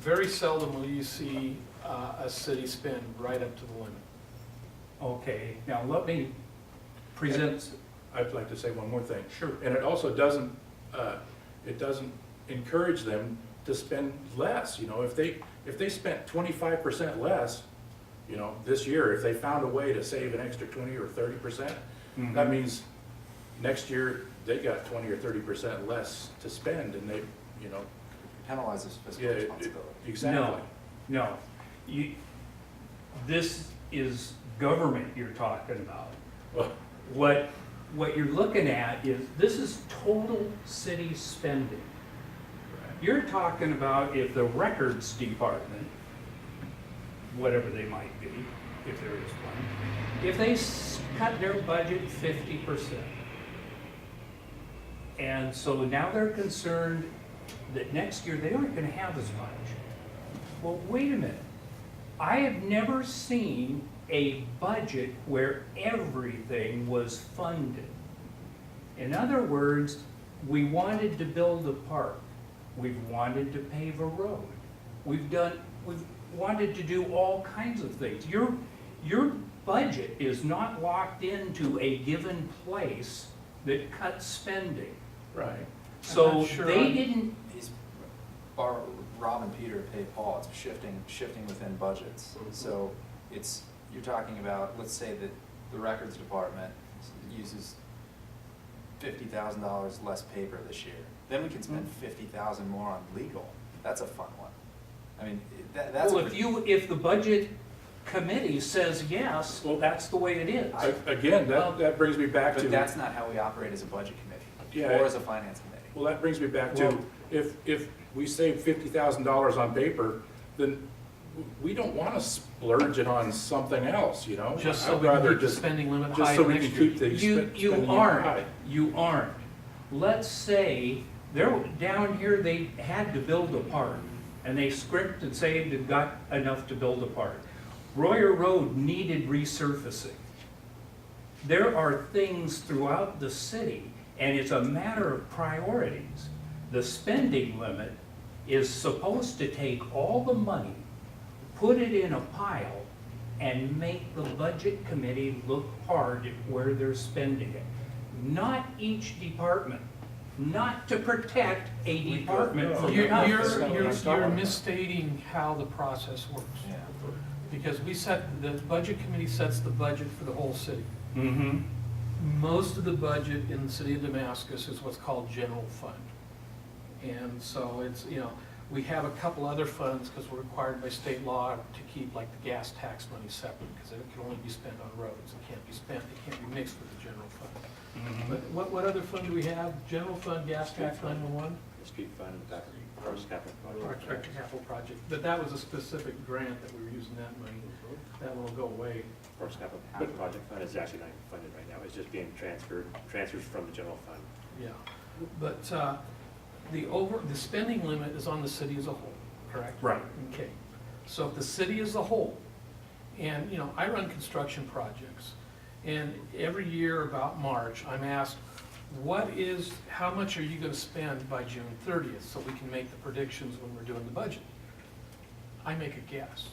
very seldom will you see a city spend right up to the limit. Okay, now let me present, I'd like to say one more thing. Sure. And it also doesn't encourage them to spend less, you know, if they spent 25% less, you know, this year, if they found a way to save an extra 20 or 30%, that means next year they got 20 or 30% less to spend, and they, you know. Penalizes fiscal Yeah, responsibility. exactly. no, this is government you're talking about. Well, What you're looking at is, this is total city spending. You're talking about if the records department, whatever they might be, if there is one, if they cut their budget 50%. And so now they're concerned that next year they aren't gonna have as much. Well, wait a minute. I have never seen a budget where everything was funded. In other words, we wanted to build a park. We've wanted to pave a road. We've wanted to do all kinds of things. Your budget is not locked into a given place that cuts spending. right. So not sure they I'm- didn't, He's Rob and Peter pay Paul. It's shifting within budgets. So you're talking about, let's say that the records department uses $50,000 less paper this year. Then we can spend $50,000 more on legal. That's a fun one. I mean, that's. well, if the budget committee says yes, well, that's the way it is. Again, that brings me back to. But that's not how we operate as a budget committee, Yeah. or as a finance committee. Well, that brings me back to, if we save $50,000 on paper, then we don't want to splurge it on something else, you know? Just so I'd we can rather keep the just- spending limit high Just so we next can year. keep the You spending high. aren't. Let's say, down here, they had to build a park, and they scrimped and saved and got enough to build a park. Royer Road needed resurfacing. There are things throughout the city, and it's a matter of priorities. The spending limit is supposed to take all the money, put it in a pile, and make the budget committee look hard at where they're spending it. Not each department, not to protect a department from You're nothing. misstating how the process works. Yeah. Because the budget committee sets the budget for the whole city. Mm-hmm. Most of the budget in the city of Damascus is what's called general fund. And so it's, you know, we have a couple other funds because we're required by state law to keep like the gas tax money separate because it can only be spent on roads. It can't be mixed with the general fund. But what other fund do we have? General fund, gas tax 911? The street fund, that first capital project. Our capital project. But that was a specific grant that we were using that money. That will go away. First capital project fund is actually not funded right now, it's just being transfers from the general fund. Yeah. But the spending limit is on the city as a whole, correct? Right. Okay. So if the city as a whole, and, you know, I run construction projects, and every year about March, I'm asked, how much are you gonna spend by June 30th, so we can make the predictions when we're doing the budget? I make a guess.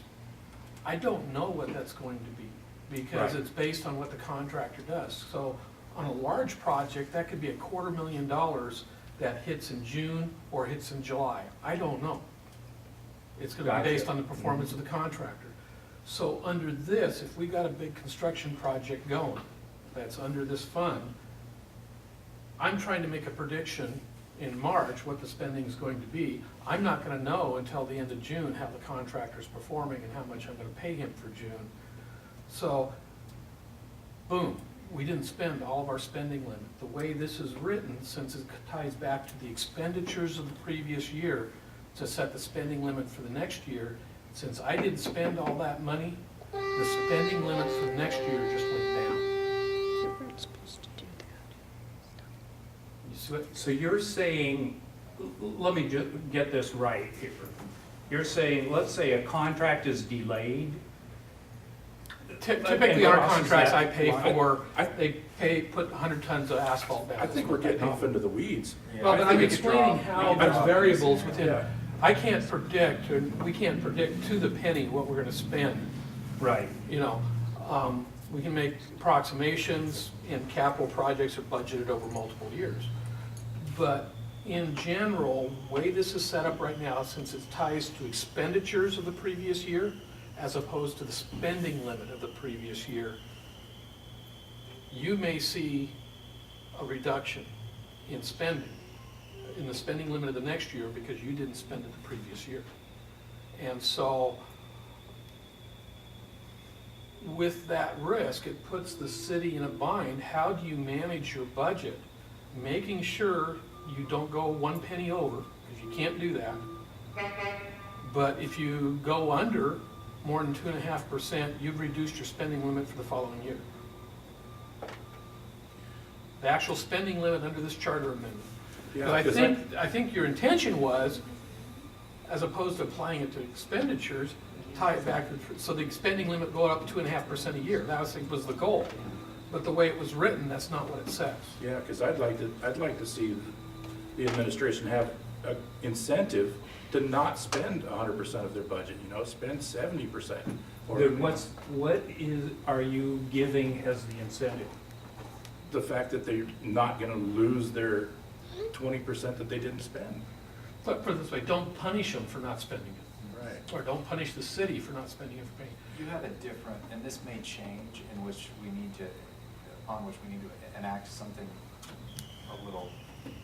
I don't know what that's going to be, because Right. it's based on what the contractor does. So on a large project, that could be $250,000 that hits in June or hits in July. I don't know. It's gonna Gotcha. be based on the performance of the contractor. So under this, if we got a big construction project going that's under this fund, I'm trying to make a prediction in March what the spending is going to be. I'm not gonna know until the end of June how the contractor's performing and how much I'm gonna pay him for June. So, boom, we didn't spend all of our spending limit. The way this is written, since it ties back to the expenditures of the previous year to set the spending limit for the next year, since I didn't spend all that money, the spending limit for the next year just went down. You weren't supposed to do that. You see what? So you're saying, let me just get this right here. You're saying, let's say a contract is delayed. Typically, our contracts I pay Well, for, I- put 100 tons of asphalt down. I think we're getting off into the weeds. Well, but I I'm think it's explaining draw- how we can there's draw- variables within. Yeah. I can't predict, or we can't predict to the penny what we're gonna spend. Right. You know, we can make approximations, and capital projects are budgeted over multiple years. But in general, the way this is set up right now, since it ties to expenditures of the previous year, as opposed to the spending limit of the previous year, you may see a reduction in spending, in the spending limit of the next year, because you didn't spend it the previous year. And so, with that risk, it puts the city in a bind. How do you manage your budget, making sure you don't go 1 penny over, because you can't do that. But if you go under more than 2.5%, you've reduced your spending limit for the following year. The actual spending limit under this charter amendment. Yeah, But 'cause I think your intention was, as opposed to applying it to expenditures, tie it back, so the spending limit go up 2.5% a year. That was the goal. But the way it was written, that's not what it says. Yeah, because I'd like to see the administration have an incentive to not spend 100% of their budget, you know, spend 70%. Then what are you giving as the incentive? The fact that they're not gonna lose their 20% that they didn't spend. But put it this way, don't punish them for not spending it. Right. Or don't punish the city for not spending it for paying. You have a different, and this may change, in which we need to, upon which we need to enact something a little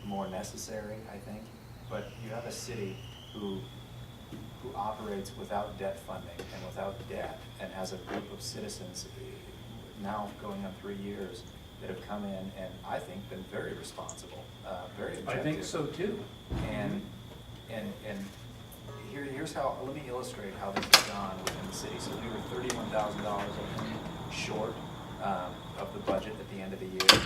more necessary, I think. But you have a city who operates without debt funding and without debt, and has a group of citizens now going on 3 years that have come in and I think been very responsible, very objective. I think so too. And here's how, let me illustrate how this has gone within the city. So we were $31,000 short of the budget at the end of the year.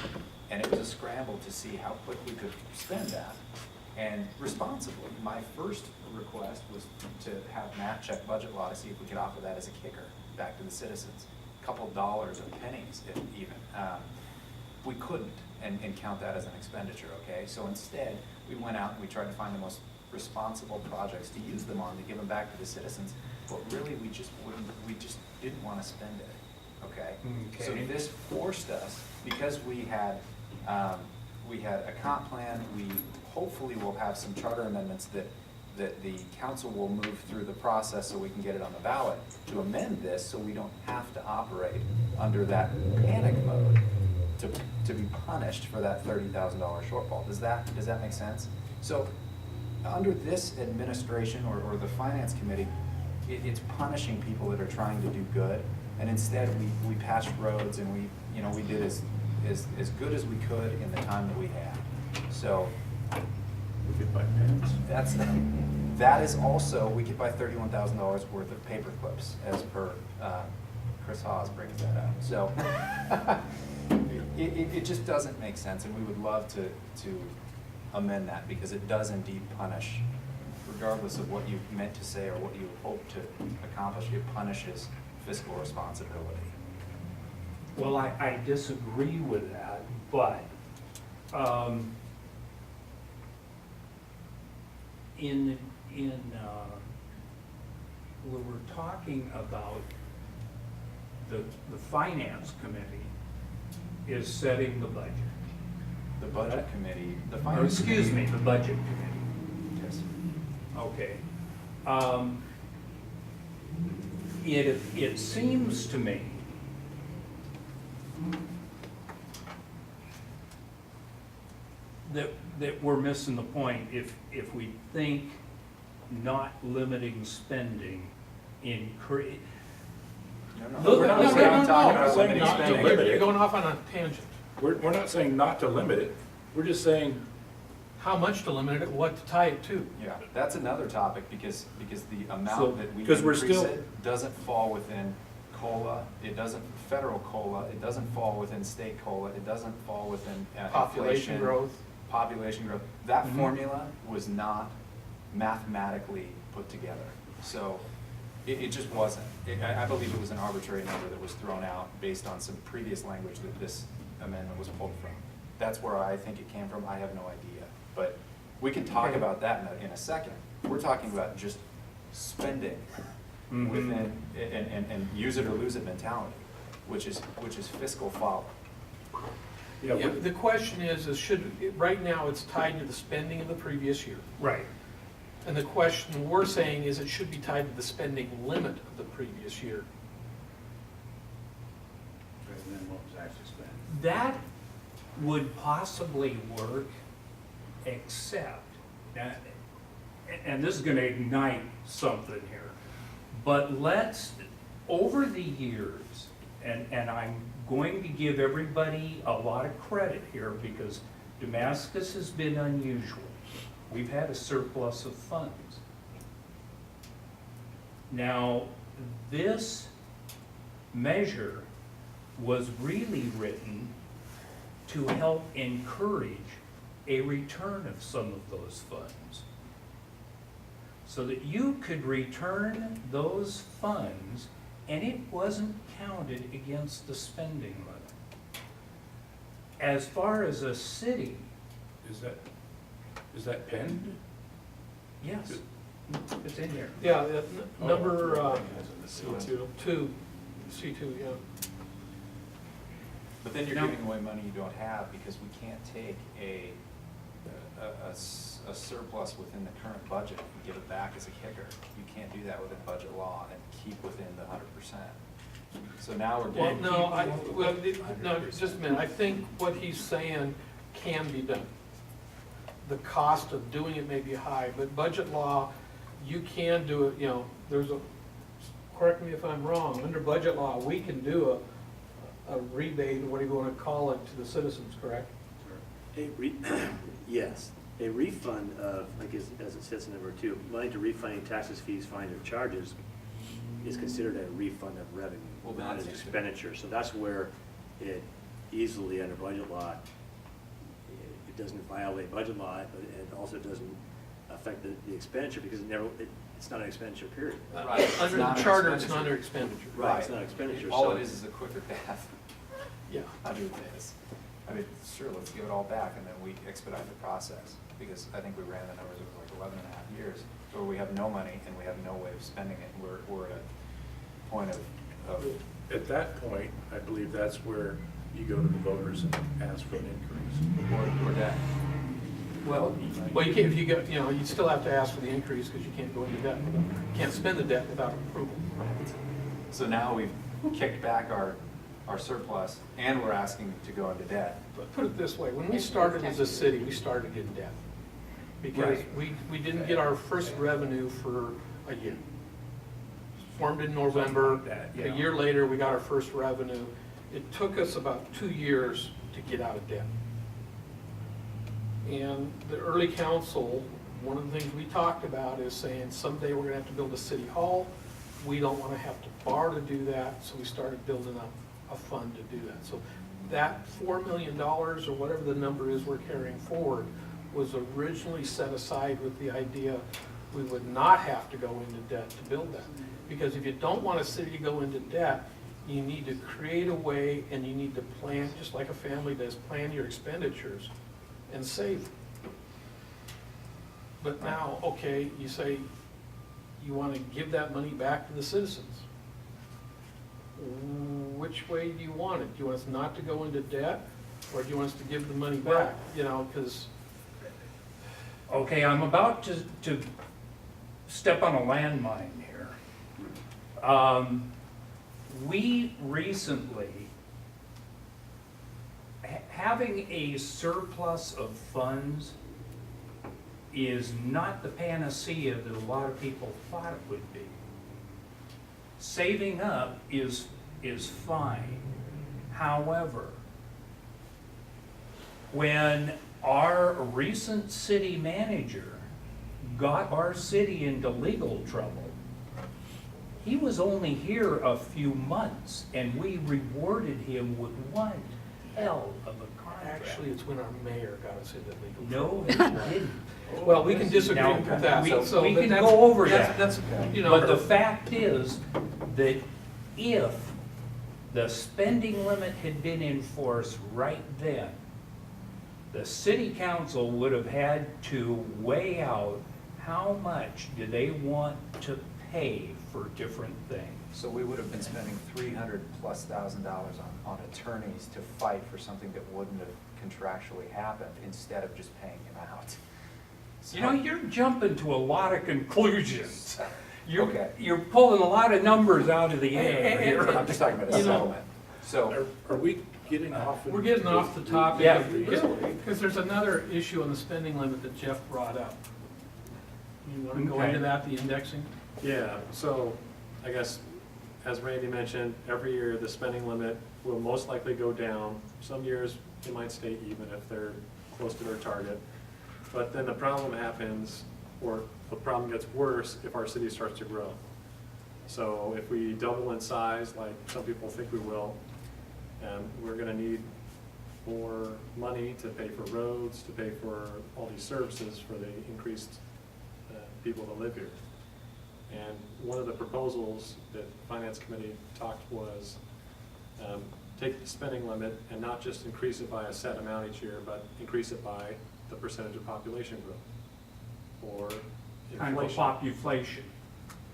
And it was a scramble to see how quick we could spend that. And responsibly, my first request was to have Matt check budget law to see if we could offer that as a kicker back to the citizens. A couple dollars or pennies, if even. We couldn't and count that as an expenditure, okay? So instead, we went out and we tried to find the most responsible projects to use them on, to give them back to the citizens. But really, we just didn't want to spend it, okay? So Okay. this forced us, because we had a comp plan, we hopefully will have some charter amendments that the council will move through the process so we can get it on the ballot to amend this, so we don't have to operate under that panic mode to be punished for that $30,000 shortfall. Does that make sense? So under this administration or the finance committee, it's punishing people that are trying to do good, and instead we patched roads and we did as good as we could in the time that we had. So We could buy pens. that is also, we could buy $31,000 worth of paper clips, as per Chris Hawes brings that up. So it just doesn't make sense, and we would love to amend that, because it does indeed punish, regardless of what you meant to say or what you hope to accomplish, it punishes fiscal responsibility. Well, I disagree with that, but when we're talking about the finance committee is setting the budget. The budget committee, the Or, finance. excuse me, committee- the budget committee. Yes. Okay. It seems to me that we're missing the point if we think not limiting spending increase. No, we're not talking about limiting not to spending. limit it. You're going off on a tangent. We're not saying not to limit it, we're just saying, How much to limit it, what to tie it to. Yeah, that's another topic, because the So- amount that we because we're increase still- it doesn't fall within COLA, it doesn't, federal COLA, it doesn't fall within state COLA, it doesn't fall within Population inflation, growth. population growth. That Mhm. formula was not mathematically put together, so it just wasn't. I believe it was an arbitrary number that was thrown out based on some previous language that this amendment was pulled from. That's where I think it came from, I have no idea. But we can talk Okay. about that in a second. we're talking about just spending Mhm. within, and use it or lose it mentality, which is fiscal folly. Yeah, Yeah, the question is right now, it's tied to the spending of the previous year. Right. And the question we're saying is it should be tied to the spending limit of the previous year. And then what was actually spent. That would possibly work, except, and this is gonna ignite something here, but over the years, and I'm going to give everybody a lot of credit here because Damascus has been unusual. We've had a surplus of funds. Now, this measure was really written to help encourage a return of some of those funds, so that you could return those funds and it wasn't counted against the spending limit. As far as a city, is that pinned? yes, it's in here. Yeah, number C2. C2, yeah. But then you're No. giving away money you don't have, because we can't take a surplus within the current budget and give it back as a kicker. You can't do that within budget law and keep within the 100%. So now we're Well, getting. no, just a minute. I think what he's saying can be done. The cost of doing it may be high, but budget law, you can do it, correct me if I'm wrong, under budget law, we can do a rebate, what do you want to call it, to the citizens, correct? Yes, a refund of, like as it says in number 2, money to refunding taxes, fees, fines, or charges is considered a refund of revenue, Well, not that's an just- expenditure. So that's where it easily, under budget law, it doesn't violate budget law, but it also doesn't affect the expenditure because it's not an expenditure period. Right, it's Under not the an charter, it's expenditure. not under expenditure. Right, it's not expenditure, All so- it is a quicker death. Yeah. Under this. I mean, sure, let's give it all back and then we expedite the process. Because I think we ran the numbers, it was like 11 and a half years, where we have no money and we have no way of spending it. We're at a point of At that point, I believe that's where you go to the voters and ask for an increase. or debt. Well, you can't, if you get, you still have to ask for the increase because you can't go into debt, you can't spend the debt without approval. So now we've kicked back our surplus and we're asking to go into debt. But put it this way, when we started as a city, we started in debt. Because Right. we didn't get our first revenue for a year. Formed in November, Something like that, a yeah. year later, we got our first revenue. It took us about 2 years to get out of debt. And the early council, one of the things we talked about is saying someday we're gonna have to build a city hall. We don't wanna have to borrow to do that, so we started building up a fund to do that. So that $4 million, or whatever the number is we're carrying forward, was originally set aside with the idea we would not have to go into debt to build that. Because if you don't want a city to go into debt, you need to create a way and you need to plan, just like a family does, plan your expenditures and save. But now, okay, you say you want to give that money back to the citizens. Which way do you want it? Do you want us not to go into debt, or do you want us to give the money back? Because Okay, I'm about to step on a landmine here. We recently, having a surplus of funds is not the panacea that a lot of people thought it would be. Saving up is fine. However, when our recent city manager got our city into legal trouble, he was only here a few months and we rewarded him with one hell of a contract. actually, it's when our mayor got us into legal trouble. No, he didn't. Well, we can disagree Now, with that. we- So we but can that's- go over that's- that. That's, But the fact is that if the spending limit had been enforced right then, the city council would have had to weigh out how much do they want to pay for different things? So we would have been spending $300,000+ on attorneys to fight for something that wouldn't have contractually happened, instead of just paying him out. So- You know, you're jumping to a lot of conclusions. Okay. You're pulling a lot of numbers out of the air And- here. I'm just talking about a You know- settlement. So, Are we getting off? We're getting off the topic. Yeah. Because there's another issue on the spending limit that Jeff brought up. You want to go Okay. into that, the indexing? Yeah, so I guess, as Randy mentioned, every year the spending limit will most likely go down. Some years it might stay even if they're close to their target. But then the problem happens, or the problem gets worse if our city starts to grow. So if we double in size, like some people think we will, we're gonna need more money to pay for roads, to pay for all these services for the increased people that live here. And one of the proposals that Finance Committee talked was take the spending limit and not just increase it by a set amount each year, but increase it by the percentage of population growth or Kind of a inflation. population.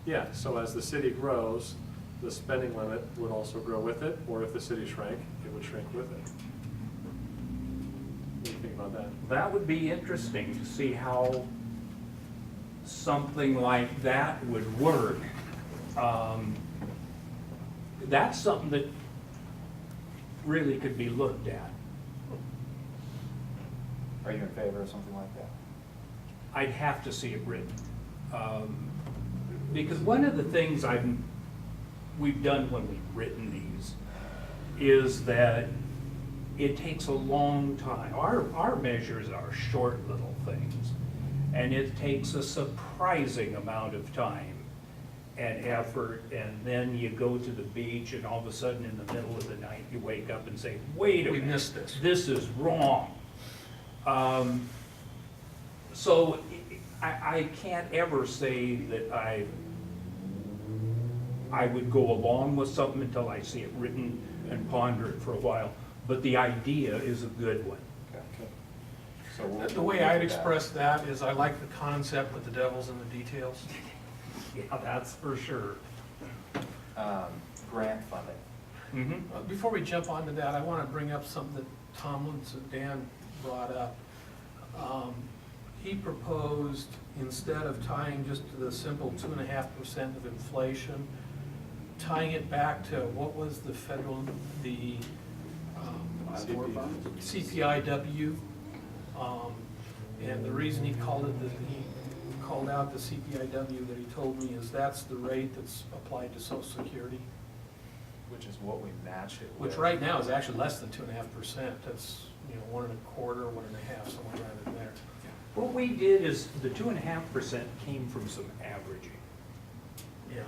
Yeah, so as the city grows, the spending limit would also grow with it, or if the city shrank, it would shrink with it. What do you think about that? That would be interesting to see how something like that would work. That's something that really could be looked at. are you in favor of something like that? I'd have to see it written. Because one of the things we've done when we've written these is that it takes a long time. Our measures are short little things, and it takes a surprising amount of time and effort, and then you go to the beach and all of a sudden in the middle of the night you wake up and say, wait a We minute, missed this. this is wrong. So I can't ever say that I would go along with something until I see it written and ponder it for a while, but the idea is a good one. Okay. So we'll- The way I'd express that is I like the concept, but the devil's in the details. Yeah, that's for sure. Grant funding. Mhm. Before we jump onto that, I want to bring up something that Dan brought up. He proposed, instead of tying just to the simple 2.5% of inflation, tying it back to, what was the federal, the CPIW. And the reason he called out the CPIW that he told me is that's the rate that's applied to Social Security, Which is what we matched it with. which right now is actually less than 2.5%. That's, 1.25%, 1.5%, somewhere around in there. What we did is the 2.5% came from some averaging. Yeah.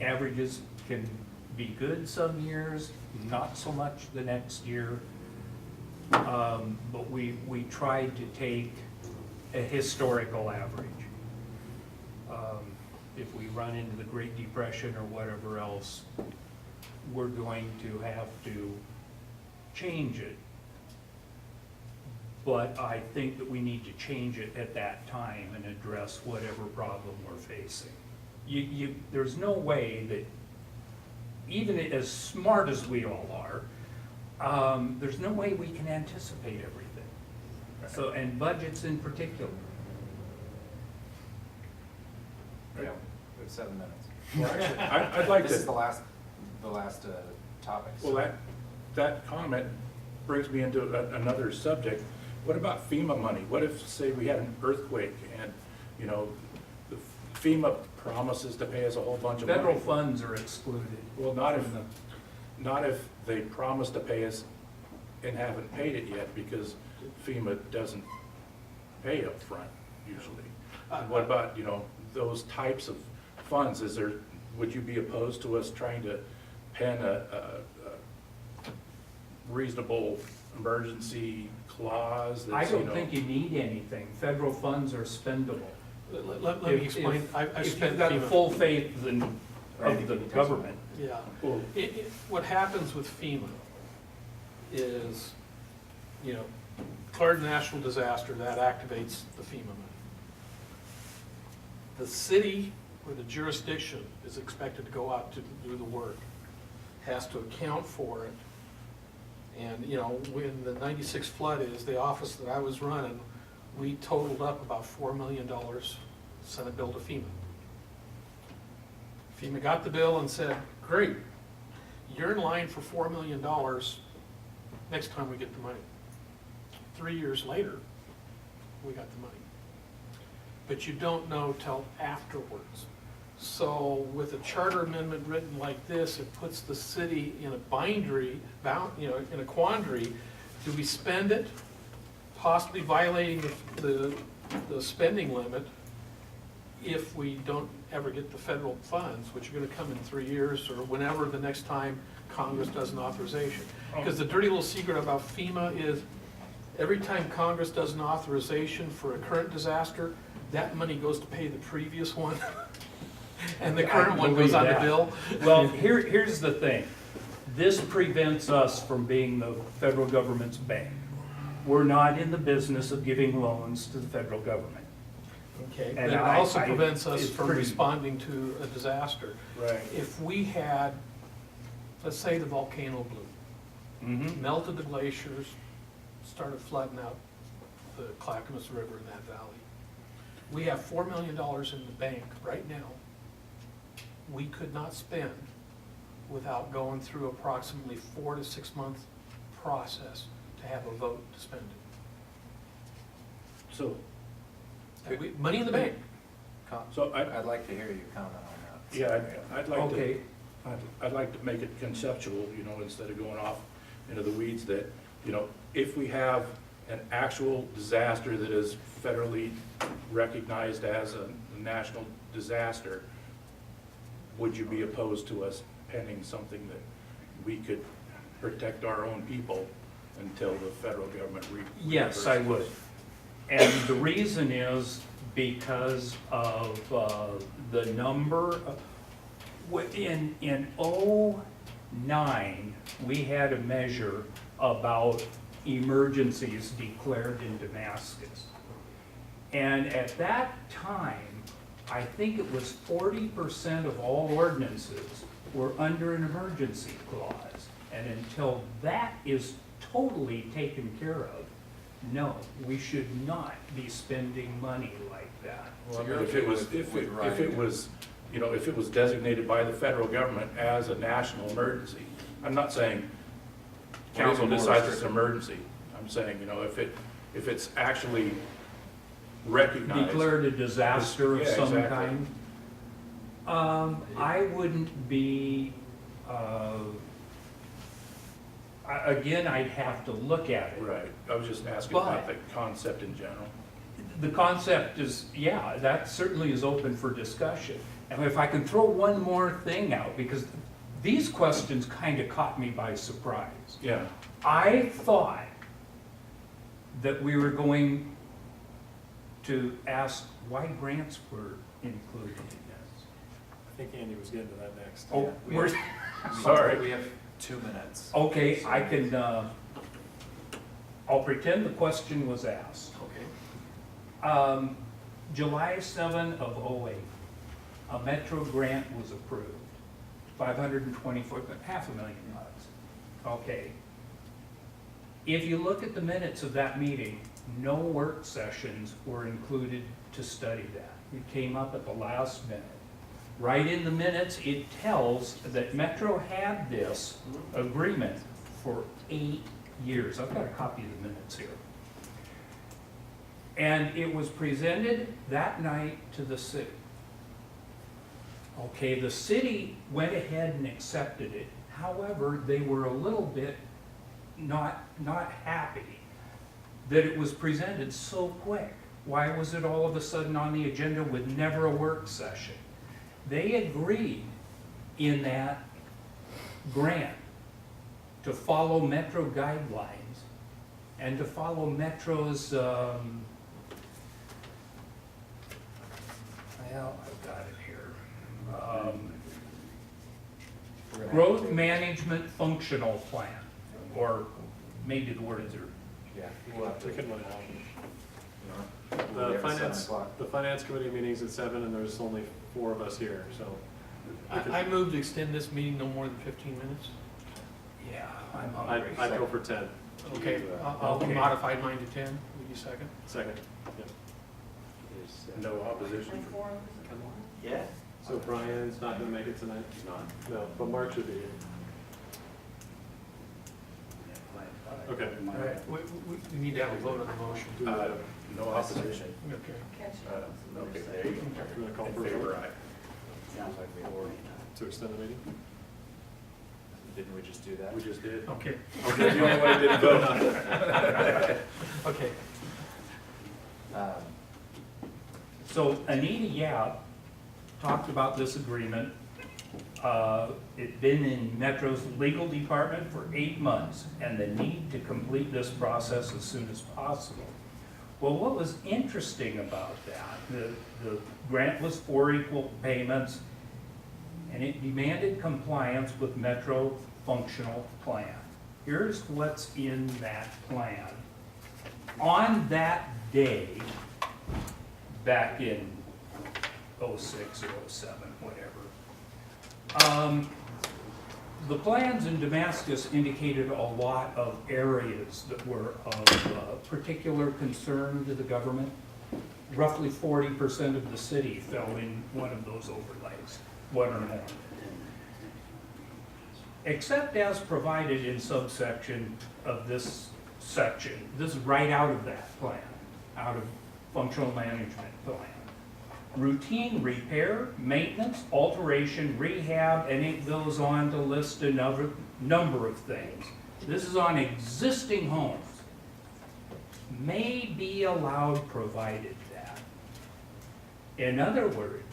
Averages can be good some years, not so much the next year. But we tried to take a historical average. If we run into the Great Depression or whatever else, we're going to have to change it. But I think that we need to change it at that time and address whatever problem we're facing. There's no way that, even as smart as we all are, there's no way we can anticipate everything. So, and budgets in particular. Yeah, we have 7 minutes. Well, actually, I'd like This is to, the last topic. well, that comment brings me into another subject. What about FEMA money? What if, say, we had an earthquake and, the FEMA promises to pay us a whole bunch of money? Federal funds are excluded. Well, not if they promise to pay us and haven't paid it yet, because FEMA doesn't pay up front usually. And what about, those types of funds? Would you be opposed to us trying to pen a reasonable emergency clause I that's, don't think you need anything. Federal funds are spendable. Let me explain. I've If spent you've got FEMA. full faith in, Randy, of the can you government. Yeah. Well, What happens with FEMA is, declared national disaster, that activates the FEMA money. the city or the jurisdiction is expected to go out to do the work, has to account for it. And, you know, when the 96 flood is, the office that I was running, we totaled up about $4 million, sent a bill to FEMA. FEMA got the bill and said, great, you're in line for $4 million next time we get the money. 3 years later, we got the money. But you don't know till afterwards. So with a charter amendment written like this, it puts the city in a bindery, in a quandary. Do we spend it, possibly violating the spending limit, if we don't ever get the federal funds, which are gonna come in 3 years, or whenever the next time Congress does an authorization? Because the dirty little secret about FEMA is, every time Congress does an authorization for a current disaster, that money goes to pay the previous one. And the current one goes on the bill. Well, here's the thing. This prevents us from being the federal government's bank. We're not in the business of giving loans to the federal government. Okay, but And it I- also I- prevents us it's from pretty- responding to a disaster. Right. If we had, let's say the volcano blew, Mhm. melted the glaciers, started flooding out the Clackamas River in that valley. We have $4 million in the bank right now. We could not spend without going through approximately 4 to 6 month process to have a vote to spend So, it. Money in the bank. so I'd like to hear your comment on that. yeah, I'd like to. Okay. I'd like to make it conceptual, you know, instead of going off into the weeds, that, you know, if we have an actual disaster that is federally recognized as a national disaster, would you be opposed to us pending something that we could protect our own people until the federal government Yes, I would. And the reason is because of the number, in '09, we had a measure about emergencies declared in Damascus. And at that time, I think it was 40% of all ordinances were under an emergency clause. And until that is totally taken care of, no, we should not be spending money like that. Well, I mean, if it was, you know, if it was designated by the federal government as a national emergency, I'm not saying council decides it's an emergency. I'm saying, you know, if it's actually recognized. Declared a disaster of Yeah, some exactly. kind. I wouldn't be, again, I'd have to look at it. Right, I was just asking about the concept in general. The concept is, yeah, that certainly is open for discussion. And if I can throw one more thing out, because these questions kind of caught me by surprise. Yeah, I thought that we were going to ask why grants were included in this. I think Andy was getting to that next. Oh, we we're, sorry. We have 2 minutes. okay, I can, I'll pretend the question was asked. Okay. July 7 of '08, a Metro grant was approved, $524,000, $500,000. Okay. If you look at the minutes of that meeting, no work sessions were included to study that. It came up at the last minute. Right in the minutes, it tells that Metro had this agreement for 8 years. I've got a copy of the minutes here. And it was presented that night to the city. Okay, the city went ahead and accepted it. However, they were a little bit not happy that it was presented so quick. Why was it all of a sudden on the agenda with never a work session? They agreed in that grant to follow Metro guidelines and to follow Metro's, well, I've got it here. Growth Management Functional Plan, or maybe the words are, Yeah, we'll have to. We can run along. We'll be The at 7 finance, o'clock. the finance committee meeting's at 7, and there's only 4 of us here, so. we could- I move to extend this meeting no more than 15 minutes. Yeah, I'm hungry. I'd go for 10. Okay, I'll Okay. modify mine to 10. Will you second? Second. Yep. No opposition. Yeah. So Brian's not gonna make it tonight? He's not. No, but Mark should be here. Okay. All right. We need to have a vote on the motion. No opposition. Okay. Okay, there you go. You wanna call In for a favor, vote aye. Sounds like we already. to extend the meeting? Didn't we just do that? We just did. Okay, Okay, the only one who didn't vote. okay. Um, So Anita Yap talked about this agreement. It'd been in Metro's legal department for 8 months and the need to complete this process as soon as possible. Well, what was interesting about that, the grant was for equal payments and it demanded compliance with Metro functional plan. Here's what's in that plan. On that day, back in '06 or '07, whatever. The plans in Damascus indicated a lot of areas that were of particular concern to the government. Roughly 40% of the city fell in one of those overlays, one or more. Except as provided in subsection of this section. This is right out of that plan, out of functional management plan. Routine repair, maintenance, alteration, rehab, and it goes on to list a number of things. This is on existing homes. May be allowed provided that. In other words,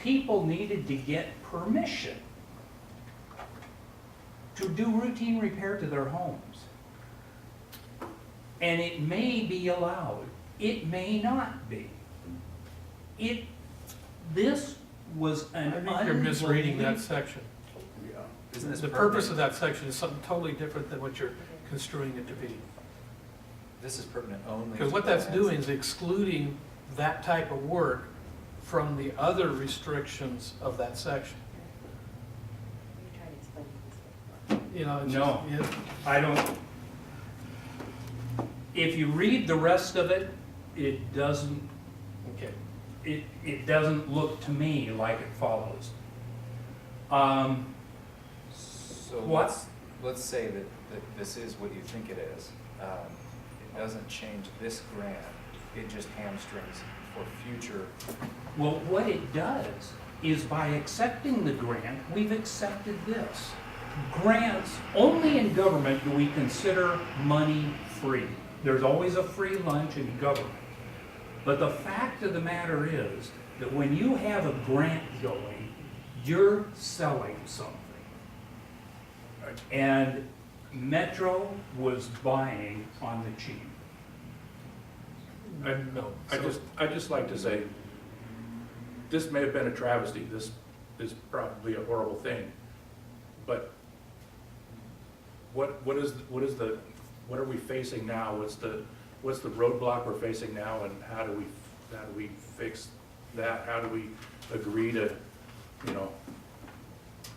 people needed to get permission to do routine repair to their homes. And it may be allowed, it may not be. This was an I think you're misreading that unbelievable- section. Isn't this The purpose of pertinent? that section is something totally different than what you're construing it to be. This is pertinent only. Because to what that's plans. doing is excluding that type of work from the other restrictions of that section. You know, it's No. just, yeah. I don't, if you read the rest of it, it doesn't, Okay. it doesn't look to me like it follows. So What? let's say that this is what you think it is. It doesn't change this grant, it just hamstrings for future. Well, what it does is by accepting the grant, we've accepted this. Grants, only in government do we consider money free. There's always a free lunch in government. But the fact of the matter is that when you have a grant going, you're selling something. And Metro was buying on the cheap. No. I'd just like to say, this may have been a travesty, this is probably a horrible thing, but what are we facing now? What's the roadblock we're facing now, and how do we fix that? How do we agree to, you know,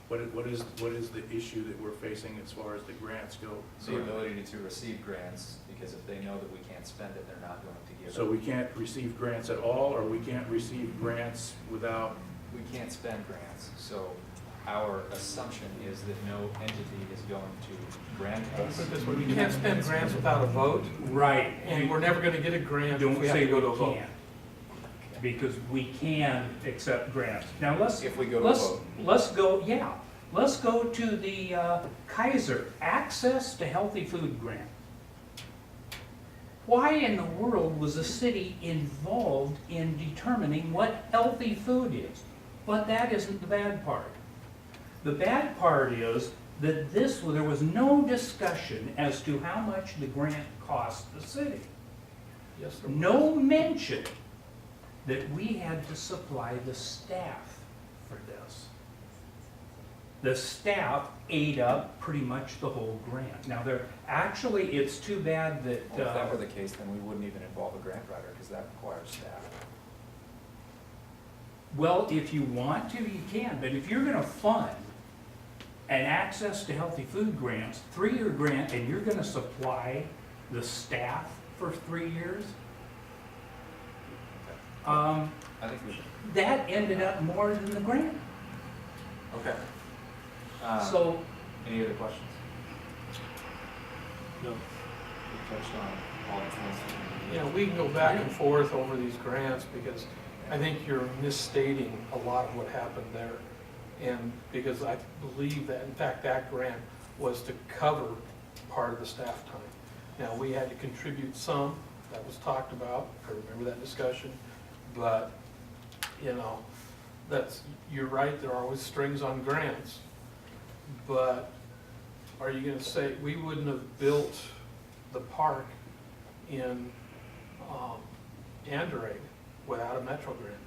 what is the issue that we're facing as far as the grants go? The ability to receive grants, because if they know that we can't spend it, they're not going to give it. So we can't receive grants at all, or we can't receive grants without, We can't spend grants, so our assumption is that no entity is going to grant us. Put it this way, we can't spend grants without a vote, Right. and we're never gonna get a grant if Don't we have say to go to a we vote. can't. Because we can accept grants. Now, let's. If we go to a let's- vote. Let's go to the Kaiser Access to Healthy Food Grant. Why in the world was the city involved in determining what healthy food is? But that isn't the bad part. The bad part is that there was no discussion as to how much the grant cost the city. Yes, there was. No mention that we had to supply the staff for this. the staff ate up pretty much the whole grant. Now, actually, it's too bad that, Well, if that were the case, then we wouldn't even involve a grant writer, because that requires staff. well, if you want to, you can, but if you're gonna fund an access to healthy food grants, 3-year grant, and you're gonna supply the staff for 3 years, I think we, that ended up more than the grant. okay. So, Any other questions? No. We touched on all the points. You know, we can go back and forth over these grants because I think you're misstating a lot of what happened there. And because I believe that, in fact, that grant was to cover part of the staff time. Now, we had to contribute some, that was talked about, I remember that discussion, but, you know, you're right, there are always strings on grants. But are you gonna say, we wouldn't have built the park in Android without a Metro grant?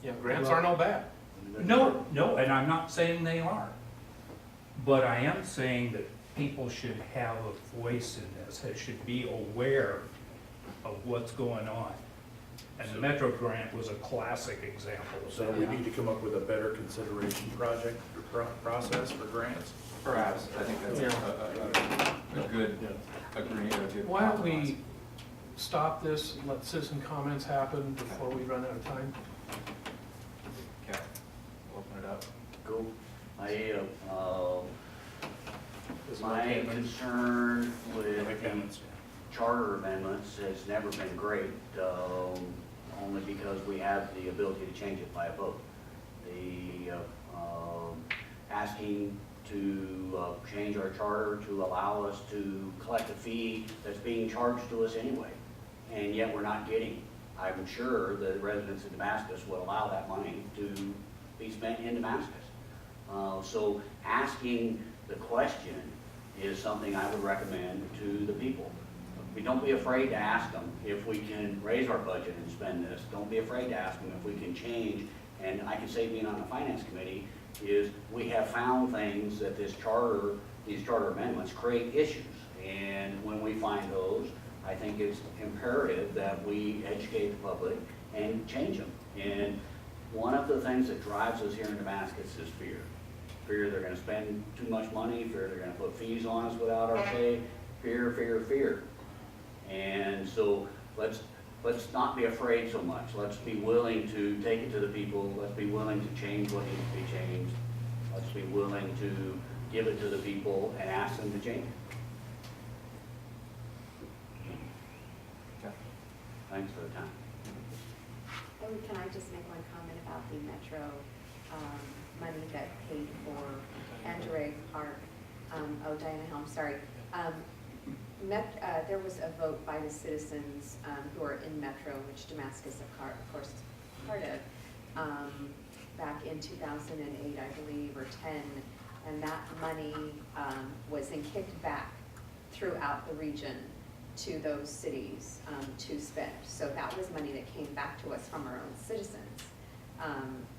You know, grants aren't all bad. no, and I'm not saying they are. But I am saying that people should have a voice in this, they should be aware of what's going on. And the Metro grant was a classic example of So that. we need to come up with a better consideration project or process for grants. Perhaps, I think that's a good agreement, a good Why don't compromise. we stop this and let citizen comments happen before we run out of time? Okay, open it up. Go. This My might be- concern with Make the comments. charter amendments has never been great, only because we have the ability to change it by a vote. The asking to change our charter to allow us to collect a fee that's being charged to us anyway, and yet we're not getting. I'm sure the residents of Damascus will allow that money to be spent in Damascus. So asking the question is something I would recommend to the people. Don't be afraid to ask them if we can raise our budget and spend this. Don't be afraid to ask them if we can change. And I can say, being on the finance committee, is we have found things that these charter amendments create issues. And when we find those, I think it's imperative that we educate the public and change them. And one of the things that drives us here in Damascus is fear. Fear they're gonna spend too much money, fear they're gonna put fees on us without our say, fear, fear, fear. And so let's not be afraid so much. Let's be willing to take it to the people. Let's be willing to change what needs to be changed. Let's be willing to give it to the people and ask them to change it. Okay. Thanks for the time. Oh, can I just make one comment about the Metro money that paid for Andrea Park? Diana Helm, sorry. There was a vote by the citizens who are in Metro, which Damascus, of course, is part of, back in 2008, I believe, or 10, and that money was then kicked back throughout the region to those cities to spend. So that was money that came back to us from our own citizens.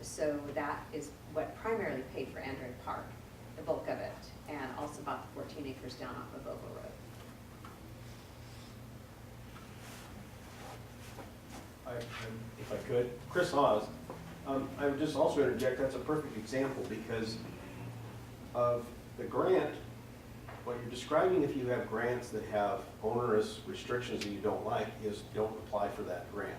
So that is what primarily paid for Andrea Park, the bulk of it, and also about the 14 acres down off of Oval Road. If I could, Chris Hawes, I would just also interject, that's a perfect example because of the grant. What you're describing, if you have grants that have onerous restrictions that you don't like, is don't apply for that grant.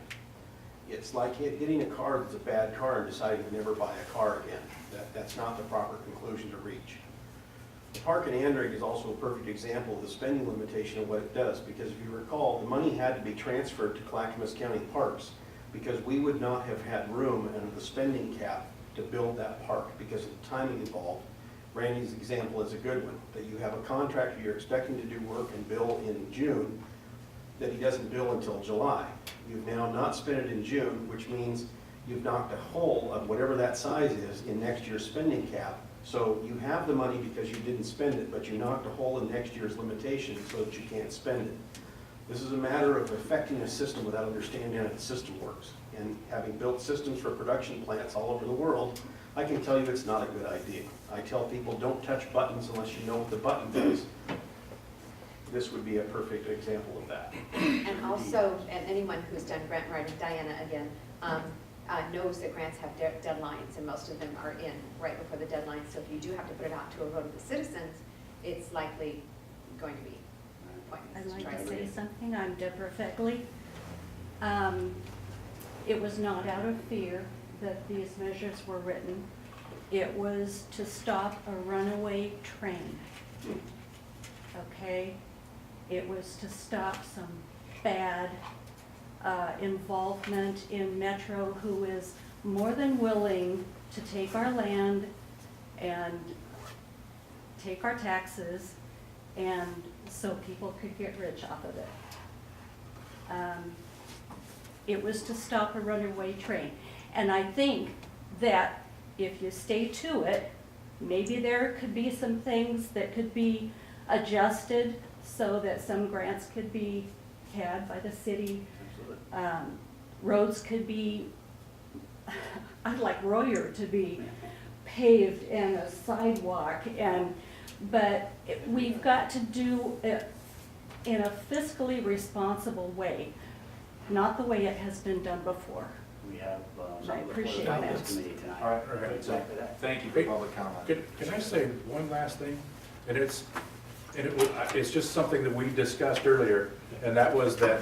It's like getting a car that's a bad car and deciding to never buy a car again. That's not the proper conclusion to reach. The park in Andrew is also a perfect example of the spending limitation of what it does, because if you recall, the money had to be transferred to Clackamas County Parks because we would not have had room under the spending cap to build that park because of the timing involved. Randy's example is a good one, that you have a contractor you're expecting to do work and bill in June, that he doesn't bill until July. You've now not spent it in June, which means you've knocked a hole of whatever that size is in next year's spending cap. So you have the money because you didn't spend it, but you knocked a hole in next year's limitation so that you can't spend it. This is a matter of affecting a system without understanding how the system works. And having built systems for production plants all over the world, I can tell you it's not a good idea. I tell people, don't touch buttons unless you know what the button does. This would be a perfect example of that. And also, and anyone who's done grant writing, Diana again, knows that grants have deadlines, and most of them are in right before the deadline. So if you do have to put it out to a vote of the citizens, it's likely going to be pointless I'd to like try to to say read. something. I'm Deborah Feckley. It was not out of fear that these measures were written. It was to stop a runaway train. Okay? It was to stop some bad involvement in Metro, who is more than willing to take our land and take our taxes, and so people could get rich off of it. It was to stop a runaway train. And I think that if you stay to it, maybe there could be some things that could be adjusted so that some grants could be had by the city. Roads could be, I'd like Royer to be paved and a sidewalk, but we've got to do it in a fiscally responsible way, not the way it has been done before. We have I some before appreciate the that. finance committee tonight. All right. Exactly that. Thank you for public comment. Can I say one last thing? And it's just something that we discussed earlier, and that was that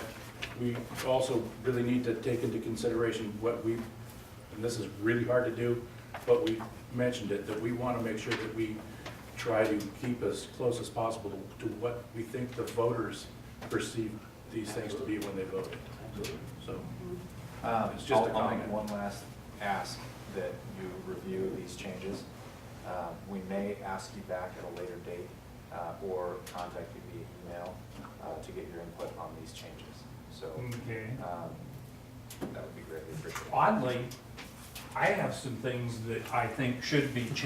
we also really need to take into consideration and this is really hard to do, but we mentioned it, that we want to make sure that we try to keep as close as possible to what we think the voters perceive these things to be when they voted. So, it's just a I'll make comment. one last ask that you review these changes. We may ask you back at a later date or contact you via email to get your input on these changes. So Okay. that would be greatly appreciated. Oddly, I have some things that I think should be changed.